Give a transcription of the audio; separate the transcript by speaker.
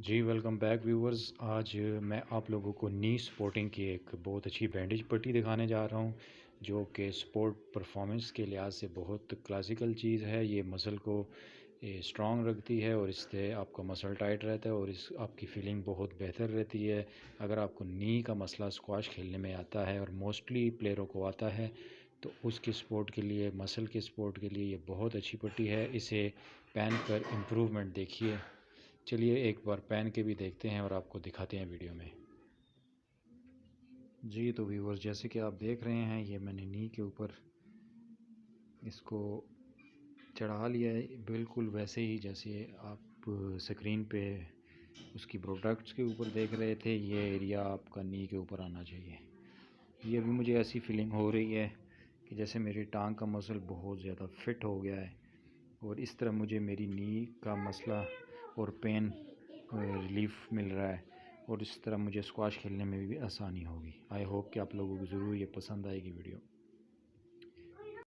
Speaker 1: जी welcome back viewers. आज मैं आप लोगों को नी स्पोर्टिंग की एक बहुत अच्छी बैंडेज पट्टी दिखाने जा रहा हूं, जो कि स्पोर्ट परफॉर्मेंस के लिहाज से बहुत क्लासिकल चीज़ है। ये मसल को स्ट्रॉन्ग रखती है और इससे आपका मसल टाइट रहता है और इस आपकी फीलिंग बहुत बेहतर रहती है। अगर आपको नी का मसला स्क्वाश खेलने में आता है और मोस्टली प्लेयरों को आता है, तो उसके सपोर्ट के लिए, मसल के सपोर्ट के लिए ये बहुत अच्छी पट्टी है। इसे पहन कर इम्प्रूवमेंट देखिए। चलिए एक बार पहन के भी देखते हैं और आपको दिखाते हैं वीडियो में। जी तो व्यूवर्स, जैसे कि आप देख रहे हैं, ये मैंने नी के ऊपर इसको चढ़ा लिया है, बिल्कुल वैसे ही जैसे आप स्क्रीन पे उसकी प्रोडक्ट्स के ऊपर देख रहे थे। ये एरिया आपका नी के ऊपर आना चाहिए। ये भी मुझे ऐसी फीलिंग हो रही है कि जैसे मेरी टांग का मसल बहुत ज़्यादा फिट हो गया है और इस तरह मुझे मेरी नी का मसला और पेन रिलीफ मिल रहा है और इस तरह मुझे स्क्वाश खेलने में भी आसानी होगी। आई होप कि आप लोगों को ज़रूर ये पसंद आएगी वीडियो।